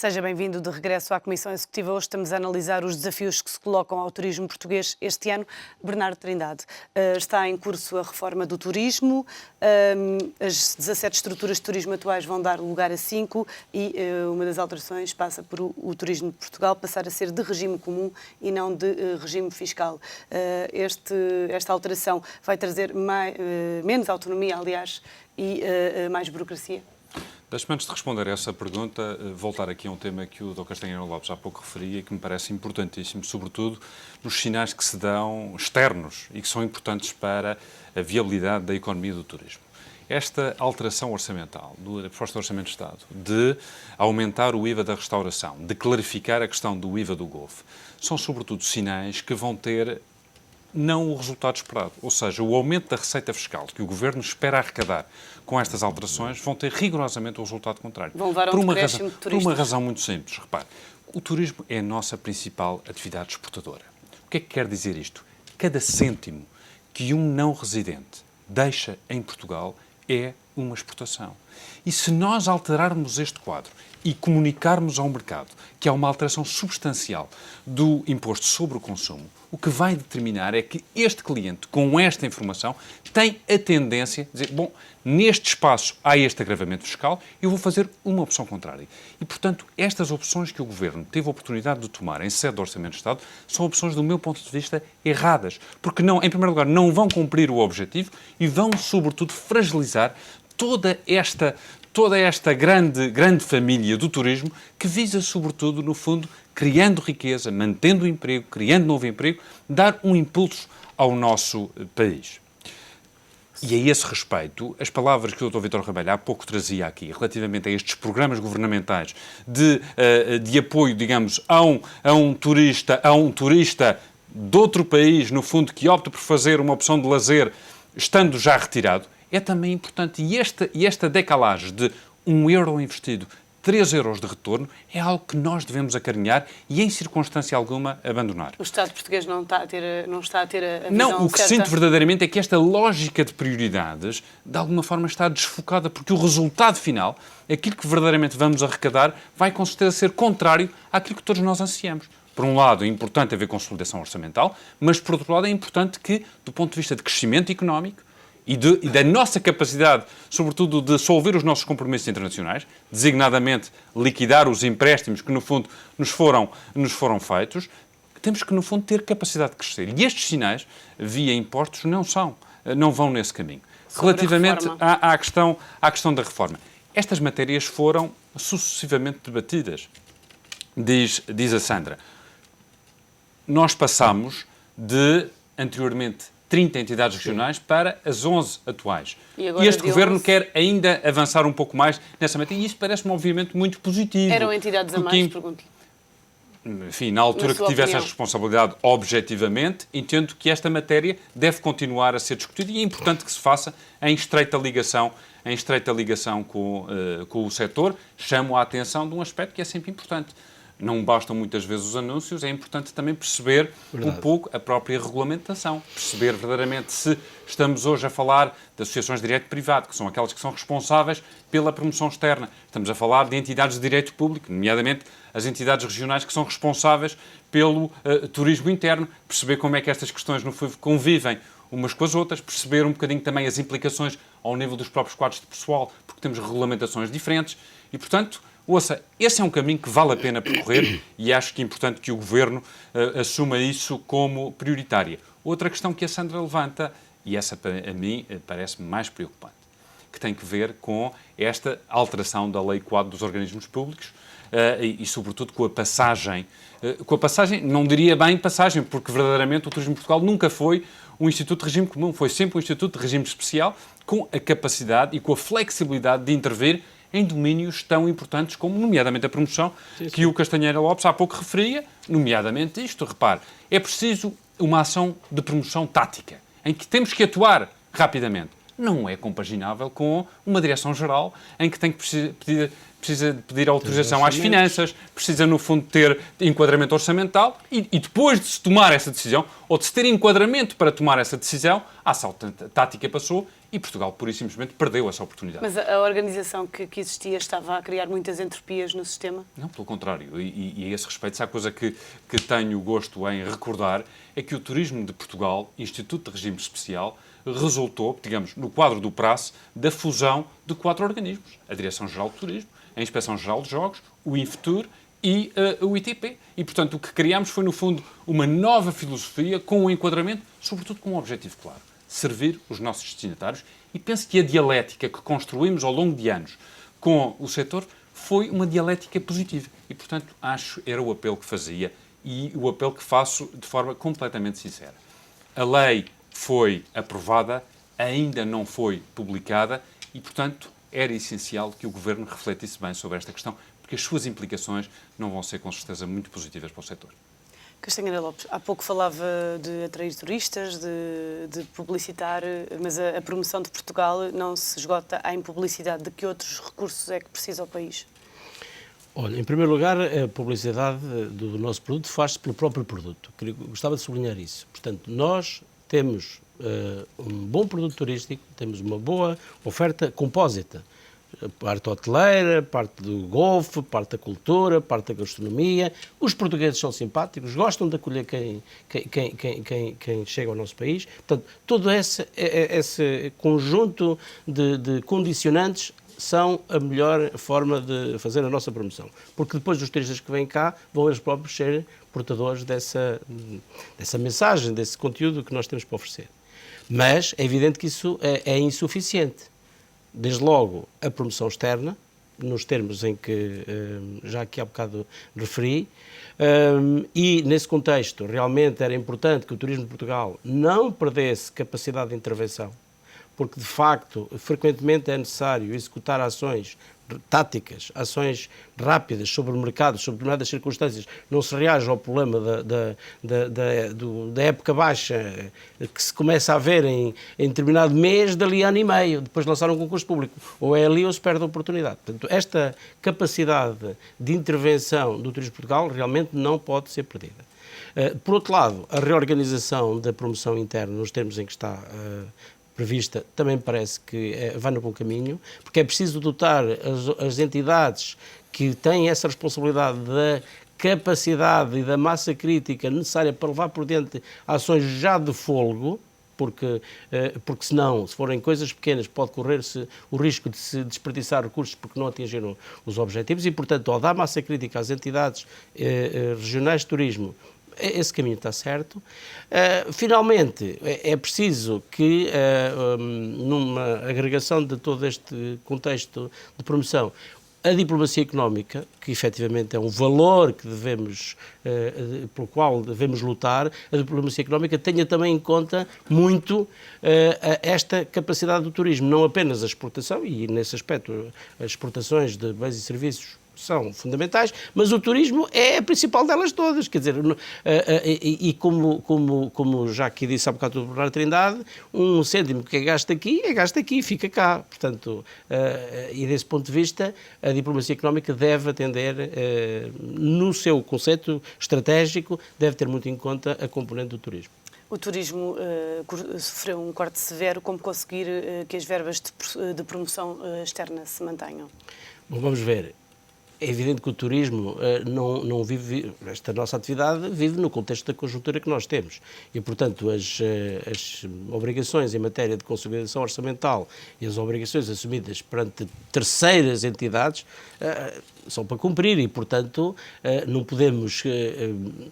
Seja bem-vindo de regresso à Comissão Executiva. Hoje estamos a analisar os desafios que se colocam ao turismo português este ano. Bernardo Trindade, está em curso a reforma do turismo, as 17 estruturas de turismo atuais vão dar lugar a 5 e uma das alterações passa por o turismo de Portugal passar a ser de regime comum e não de regime fiscal. Esta alteração vai trazer menos autonomia, aliás, e mais burocracia? Deixe-me, antes de responder a essa pergunta, voltar aqui a um tema que o Dr. Castanheira Lopes há pouco referia e que me parece importantíssimo, sobretudo nos sinais que se dão externos e que são importantes para a viabilidade da economia do turismo. Esta alteração orçamental, da proposta do Orçamento de Estado, de aumentar o IVA da restauração, de clarificar a questão do IVA do golfe, são sobretudo sinais que vão ter não o resultado esperado, ou seja, o aumento da receita fiscal que o Governo espera arrecadar com estas alterações vão ter rigorosamente o resultado contrário. Vão levar a um decréscimo de turistas. Por uma razão muito simples. Repare, o turismo é a nossa principal atividade exportadora. O que é que quer dizer isto? Cada cêntimo que um não residente deixa em Portugal é uma exportação. E se nós alterarmos este quadro e comunicarmos ao mercado que há uma alteração substancial do imposto sobre o consumo, o que vai determinar é que este cliente, com esta informação, tem a tendência a dizer, bom, neste espaço há este agravamento fiscal, eu vou fazer uma opção contrária. E, portanto, estas opções que o Governo teve a oportunidade de tomar em sede do Orçamento de Estado são opções, do meu ponto de vista, erradas. Porque, não, em primeiro lugar, não vão cumprir o objetivo e vão, sobretudo, fragilizar toda esta grande família do turismo que visa, sobretudo, no fundo, criando riqueza, mantendo o emprego, criando novo emprego, dar um impulso ao nosso país. E a esse respeito, as palavras que o Dr. Vítor Ramalho há pouco trazia aqui, relativamente a estes programas governamentais de apoio, digamos, a um turista de outro país, no fundo, que opta por fazer uma opção de lazer, estando já retirado, é também importante. E esta decalagem de €1 investido, 3 euros de retorno, é algo que nós devemos acarinhar e, em circunstância alguma, abandonar. O Estado português não está a ter a visão Não, o que certa. sinto verdadeiramente é que esta lógica de prioridades, de alguma forma, está desfocada, porque o resultado final, aquilo que verdadeiramente vamos arrecadar, vai com certeza ser contrário àquilo que todos nós ansiamos. Por um lado, é importante haver consolidação orçamental, mas, por outro lado, é importante que, do ponto de vista de crescimento económico, e da nossa capacidade, sobretudo, de solver os nossos compromissos internacionais, designadamente liquidar os empréstimos que, no fundo, nos foram feitos, temos que, no fundo, ter capacidade de crescer. E estes sinais, via impostos, não vão nesse caminho. Relativamente à questão da reforma, estas matérias foram sucessivamente debatidas. Diz a Sandra, nós passamos de, anteriormente, 30 entidades regionais para as 11 atuais. E este Governo quer ainda avançar um pouco mais nessa matéria. E isso parece-me, obviamente, muito positivo. Eram entidades a mais, pergunto-lhe. Enfim, na altura que tivesse a responsabilidade, objetivamente, entendo que esta matéria deve continuar a ser discutida e é importante que se faça em estreita ligação com o setor. Chamo a atenção de um aspecto que é sempre importante. Não bastam muitas vezes os anúncios, é importante também perceber um pouco a própria regulamentação, perceber verdadeiramente se estamos hoje a falar de associações de direito privado, que são aquelas que são responsáveis pela promoção externa. Estamos a falar de entidades de direito público, nomeadamente as entidades regionais que são responsáveis pelo turismo interno, perceber como é que estas questões no fundo convivem umas com as outras, perceber um bocadinho também as implicações ao nível dos próprios quadros de pessoal, porque temos regulamentações diferentes e, portanto, ouça, esse é um caminho que vale a pena percorrer e acho que é importante que o Governo assuma isso como prioritária. Outra questão que a Sandra levanta, e essa a mim parece-me mais preocupante, que tem que ver com esta alteração da Lei Quadro dos Organismos Públicos e sobretudo, com a passagem, não diria bem passagem, porque verdadeiramente o Turismo de Portugal nunca foi um instituto de regime comum, foi sempre um instituto de regime especial, com a capacidade e com a flexibilidade de intervir em domínios tão importantes como, nomeadamente, a promoção, que o Castanheira Lopes há pouco referia, nomeadamente isto. Repare, é preciso uma ação de promoção tática, em que temos que atuar rapidamente. não é compaginável com uma direção-geral em que tem que precisa pedir autorização às finanças, precisa, no fundo, ter enquadramento orçamental e depois de se tomar essa decisão, ou de se ter enquadramento para tomar essa decisão, a assalto tática passou e Portugal, pura e simplesmente, perdeu essa oportunidade. Mas a organização que existia estava a criar muitas entropias no sistema? Não, pelo contrário. E a esse respeito, se há coisa que tenho gosto em recordar, é que o turismo de Portugal, Instituto de Regime Especial, resultou, digamos, no quadro do prazo, da fusão de 4 organismos. A Direção-Geral de Turismo, a Inspeção-Geral de Jogos, o Inftur e o ITP. E, portanto, o que criámos foi, no fundo, uma nova filosofia com um enquadramento, sobretudo com um objetivo claro: servir os nossos destinatários. E penso que a dialética que construímos ao longo de anos com o setor foi uma dialética positiva. E, portanto, acho que era o apelo que fazia e o apelo que faço de forma completamente sincera. A lei foi aprovada, ainda não foi publicada e, portanto, era essencial que o Governo refletisse bem sobre esta questão, porque as suas implicações não vão ser, com certeza, muito positivas para o setor. Castanheira Lopes, há pouco falava de atrair turistas, de publicitar, mas a promoção de Portugal não se esgota em publicidade. De que outros recursos é que precisa o país? Olha, em primeiro lugar, a publicidade do nosso produto faz-se pelo próprio produto. Gostava de sublinhar isso. Portanto, nós temos um bom produto turístico, temos uma boa oferta compósita. Parte hoteleira, parte do golfe, parte da cultura, parte da gastronomia. Os portugueses são simpáticos, gostam de acolher quem chega ao nosso país. Portanto, todo esse conjunto de condicionantes são a melhor forma de fazer a nossa promoção. Porque depois os turistas que vêm cá vão eles próprios ser portadores dessa mensagem, desse conteúdo que nós temos para oferecer. Mas é evidente que isso é insuficiente. Desde logo, a promoção externa, nos termos em que já aqui há bocado referi, e nesse contexto realmente era importante que o turismo de Portugal não perdesse capacidade de intervenção, porque de facto, frequentemente é necessário executar ações táticas, ações rápidas sobre o mercado, sobre determinadas circunstâncias. Não se reage ao problema da época baixa que se começa a ver em determinado mês, dali ano e meio, depois de lançar um concurso público. Ou é ali ou se perde a oportunidade. Portanto, esta capacidade de intervenção do Turismo de Portugal realmente não pode ser perdida. Por outro lado, a reorganização da promoção interna, nos termos em que está prevista, também parece que vai no bom caminho, porque é preciso dotar as entidades que têm essa responsabilidade da capacidade e da massa crítica necessária para levar por diante ações já de fôlego, porque senão, se forem coisas pequenas, pode correr-se o risco de se desperdiçar recursos porque não atingiram os objetivos e, portanto, ao dar massa crítica às entidades regionais de turismo, esse caminho está certo. Finalmente, é preciso que, numa agregação de todo este contexto de promoção, a diplomacia económica, que efetivamente é um valor que pelo qual devemos lutar, a diplomacia económica tenha também em conta muito esta capacidade do turismo, não apenas a exportação, e nesse aspecto as exportações de bens e serviços são fundamentais, mas o turismo é a principal delas todas, quer dizer, como já aqui disse há bocado o Bernardo Trindade, um cêntimo que é gasto aqui, fica cá, portanto, e desse ponto de vista, a diplomacia económica deve atender, no seu conceito estratégico, deve ter muito em conta a componente do turismo. O turismo sofreu um corte severo. Como conseguir que as verbas de promoção externa se mantenham? Bom, vamos ver. É evidente que o turismo não vive, esta nossa atividade vive no contexto da conjuntura que nós temos e, portanto, as obrigações em matéria de consolidação orçamental e as obrigações assumidas perante terceiras entidades são para cumprir e, portanto, não podemos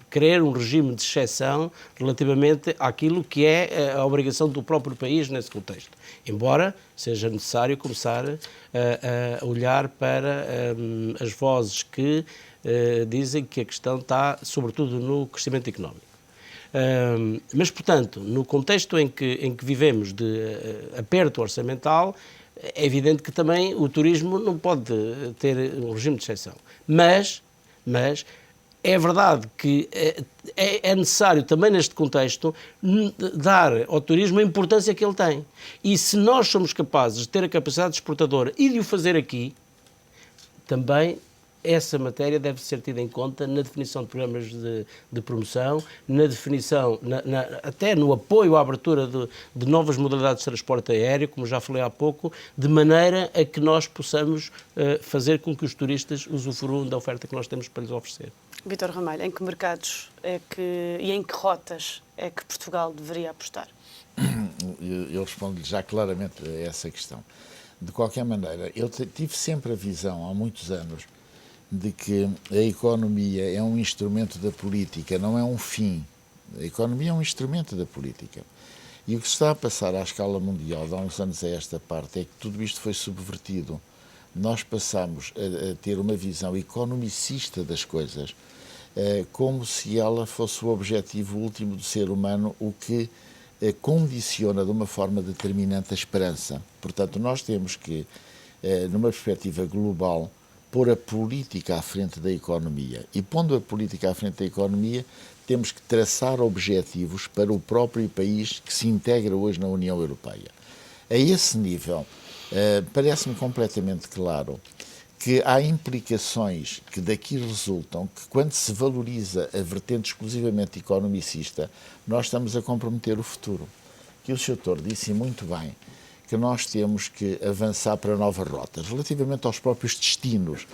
querer um regime de exceção relativamente àquilo que é a obrigação do próprio país nesse contexto. Embora seja necessário começar a olhar para as vozes que dizem que a questão está, sobretudo, no crescimento económico. Mas, portanto, no contexto em que vivemos de aperto orçamental, é evidente que também o turismo não pode ter um regime de exceção. Mas É verdade que é necessário também neste contexto dar ao turismo a importância que ele tem. E se nós somos capazes de ter a capacidade exportadora e de o fazer aqui, também essa matéria deve ser tida em conta na definição de programas de promoção, na definição, até no apoio à abertura de novas modalidades de transporte aéreo, como já falei há pouco, de maneira a que nós possamos fazer com que os turistas usufruam da oferta que nós temos para lhes oferecer. Vítor Ramalho, em que mercados e em que rotas é que Portugal deveria apostar? Eu respondo-lhe já claramente a essa questão. De qualquer maneira, eu tive sempre a visão, há muitos anos, de que a economia é um instrumento da política, não é um fim. A economia é um instrumento da política. E o que se está a passar à escala mundial, de há uns anos a esta parte, é que tudo isto foi subvertido. Nós passamos a ter uma visão economicista das coisas, como se ela fosse o objetivo último do ser humano, o que condiciona de uma forma determinante a esperança. Portanto, nós temos que, numa perspectiva global, pôr a política à frente da economia. E pondo a política à frente da economia, temos que traçar objetivos para o próprio país que se integra hoje na União Europeia. A esse nível, parece-me completamente claro que há implicações que daqui resultam que, quando se valoriza a vertente exclusivamente economicista, nós estamos a comprometer o futuro. Que o Sr. Doutor disse muito bem que nós temos que avançar para novas rotas, relativamente aos próprios destinos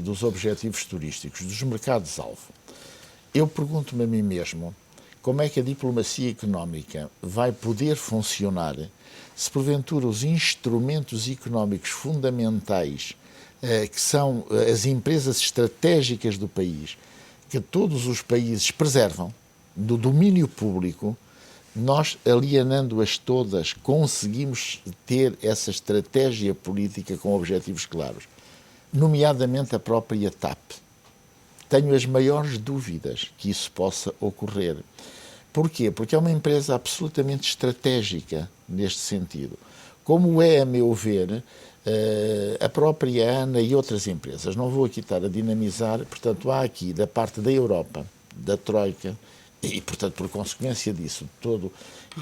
dos objetivos turísticos, dos mercados-alvo. Eu pergunto-me a mim mesmo como é que a diplomacia económica vai poder funcionar se, porventura, os instrumentos económicos fundamentais, que são as empresas estratégicas do país, que todos os países preservam, do domínio público, nós, alienando-as todas, conseguimos ter essa estratégia política com objetivos claros, nomeadamente a própria TAP. Tenho as maiores dúvidas que isso possa ocorrer. Porquê? Porque é uma empresa absolutamente estratégica neste sentido. Como é, a meu ver, a própria ANA e outras empresas. Não vou aqui estar a dinamizar, portanto, há aqui, da parte da Europa, da Troika, e, portanto, por consequência disso, todo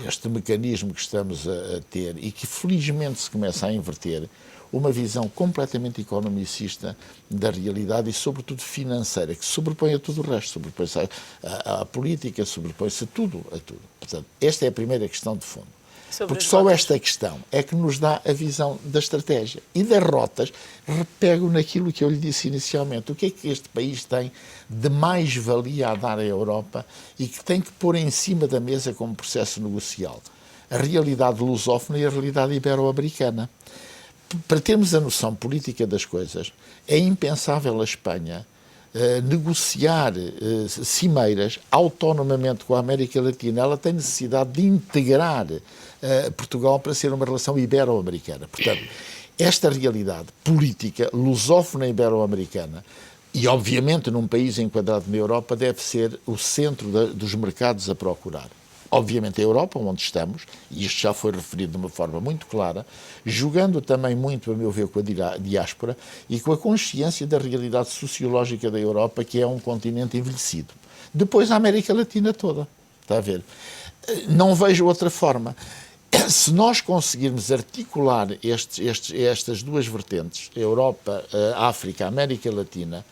este mecanismo que estamos a ter e que felizmente se começa a inverter, uma visão completamente economicista da realidade e, sobretudo, financeira, que sobrepõe a tudo o resto, sobrepõe-se à política, sobrepõe-se a tudo. Portanto, esta é a primeira questão de fundo. Porque só esta questão é que nos dá a visão da estratégia. E das rotas, repego naquilo que eu lhe disse inicialmente. O que é que este país tem de mais-valia a dar à Europa e que tem que pôr em cima da mesa como processo negocial? A realidade lusófona e a realidade ibero-americana. Para termos a noção política das coisas, é impensável a Espanha negociar cimeiras autonomamente com a América Latina. Ela tem necessidade de integrar Portugal para ser uma relação ibero-americana. Portanto, esta realidade política lusófona ibero-americana, e obviamente num país enquadrado na Europa, deve ser o centro dos mercados a procurar. Obviamente a Europa, onde estamos, e isto já foi referido de uma forma muito clara, jogando também muito, a meu ver, com a diáspora e com a consciência da realidade sociológica da Europa, que é um continente envelhecido. Depois a América Latina toda, está a ver? Não vejo outra forma. Se nós conseguirmos articular estas duas vertentes, Europa, África, América Latina,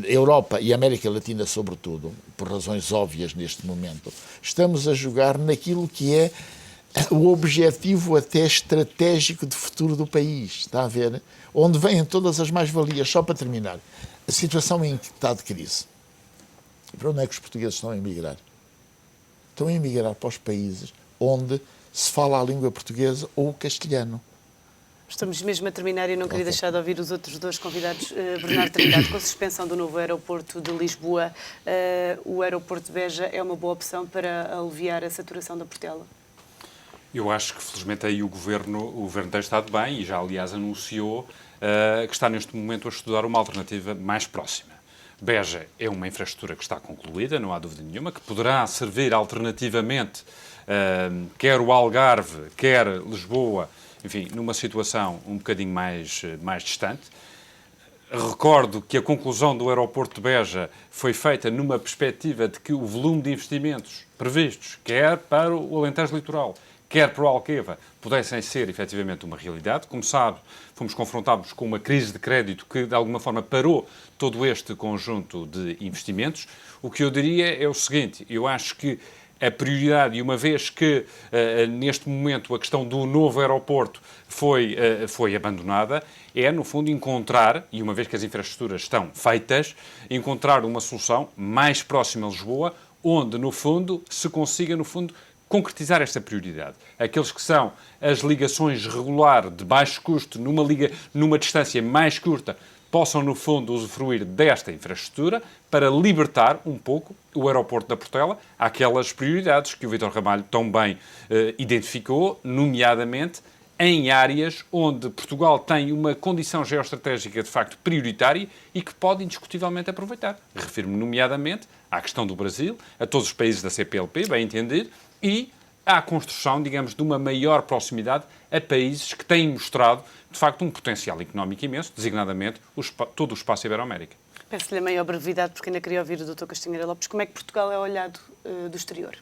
Europa e América Latina sobretudo, por razões óbvias neste momento, estamos a jogar naquilo que é o objetivo até estratégico de futuro do país, está a ver? Onde vêm todas as mais-valias. Só para terminar, a situação em que está de crise. Para onde é que os portugueses estão a emigrar? Estão a emigrar para os países onde se fala a língua portuguesa ou o castelhano. Estamos mesmo a terminar e não queria deixar de ouvir os outros dois convidados. Bernardo Trindade, com a suspensão do novo aeroporto de Lisboa, o aeroporto de Beja é uma boa opção para aliviar a saturação da Portela? Eu acho que, felizmente, aí o Governo tem estado bem e já, aliás, anunciou que está neste momento a estudar uma alternativa mais próxima. Beja é uma infraestrutura que está concluída, não há dúvida nenhuma, que poderá servir alternativamente quer o Algarve, quer Lisboa, enfim, numa situação um bocadinho mais distante. Recordo que a conclusão do aeroporto de Beja foi feita numa perspectiva de que o volume de investimentos previstos, quer para o Alentejo Litoral, quer para o Alqueva, pudessem ser efetivamente uma realidade. Como sabe, fomos confrontados com uma crise de crédito que, de alguma forma, parou todo este conjunto de investimentos. O que eu diria é o seguinte: eu acho que a prioridade, e uma vez que neste momento a questão do novo aeroporto foi abandonada, é, no fundo, encontrar, e uma vez que as infraestruturas estão feitas, encontrar uma solução mais próxima a Lisboa, onde, no fundo, se consiga, no fundo, concretizar esta prioridade. Aqueles que são as ligações regular de baixo custo, numa distância mais curta, possam, no fundo, usufruir desta infraestrutura para libertar um pouco o aeroporto da Portela àquelas prioridades que o Vítor Ramalho tão bem identificou, nomeadamente em áreas onde Portugal tem uma condição geoestratégica de facto prioritária e que pode indiscutivelmente aproveitar. Refiro-me nomeadamente à questão do Brasil, a todos os países da CPLP, bem entendido, e à construção, digamos, de uma maior proximidade a países que têm mostrado, de facto, um potencial económico imenso, designadamente todo o espaço Ibero-América. Peço-lhe a maior brevidade, porque ainda queria ouvir o Dr. Castanheira Lopes. Como é que Portugal é olhado do exterior?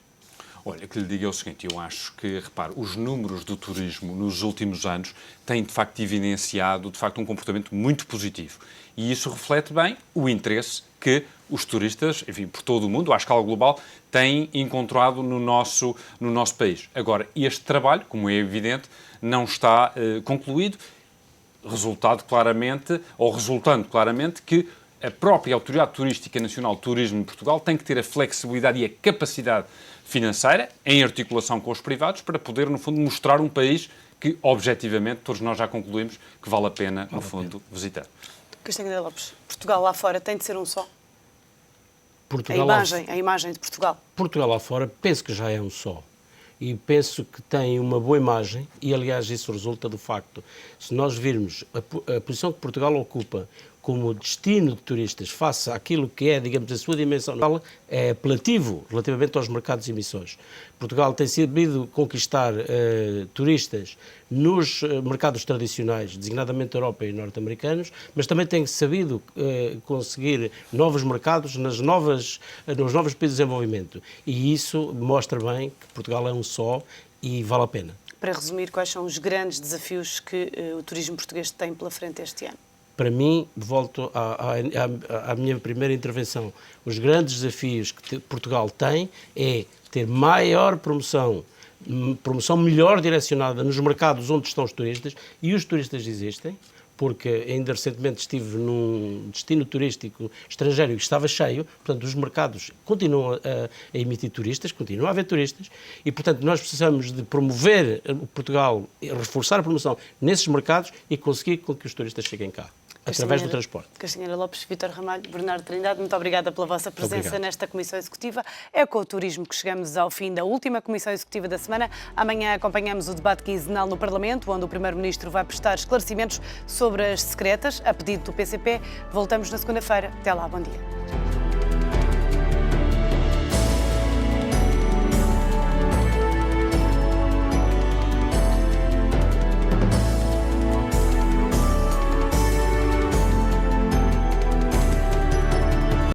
Olha, o que lhe digo é o seguinte: eu acho que, repare, os números do turismo nos últimos anos têm, de facto, evidenciado, de facto, um comportamento muito positivo. E isso reflete bem o interesse que os turistas, enfim, por todo o mundo, à escala global, têm encontrado no nosso país. Agora, este trabalho, como é evidente, não está concluído, resultando claramente que a própria Autoridade Turística Nacional de Turismo de Portugal tem que ter a flexibilidade e a capacidade financeira, em articulação com os privados, para poder, no fundo, mostrar um país que, objetivamente, todos nós já concluímos que vale a pena, no fundo, visitar. Castanheira Lopes, Portugal lá fora tem de ser um só? Portugal A imagem de Portugal. Portugal lá fora, penso que já é um só. E penso que tem uma boa imagem, e aliás isso resulta do facto, se nós virmos a posição que Portugal ocupa como destino de turistas face àquilo que é, digamos, a sua dimensão, é apelativo relativamente aos mercados de emissões. Portugal tem sabido conquistar turistas nos mercados tradicionais, designadamente Europa e norte-americanos, mas também tem sabido conseguir novos mercados nos novos países de desenvolvimento. E isso mostra bem que Portugal é um só e vale a pena. Para resumir, quais são os grandes desafios que o turismo português tem pela frente este ano? Para mim, volto à minha primeira intervenção, os grandes desafios que Portugal tem é ter maior promoção melhor direcionada nos mercados onde estão os turistas, e os turistas existem, porque ainda recentemente estive num destino turístico estrangeiro que estava cheio, portanto os mercados continuam a emitir turistas, continuam a haver turistas, e portanto nós precisamos de promover Portugal, reforçar a promoção nesses mercados e conseguir que os turistas cheguem cá. Através do transporte. Castanheira Lopes, Vítor Ramalho, Bernardo Trindade, muito obrigada pela vossa presença nesta Comissão Executiva. É com o turismo que chegamos ao fim da última Comissão Executiva da semana. Amanhã acompanhamos o debate quinzenal no Parlamento, onde o Primeiro-Ministro vai prestar esclarecimentos sobre as secretas, a pedido do PCP. Voltamos na segunda-feira. Até lá, bom dia.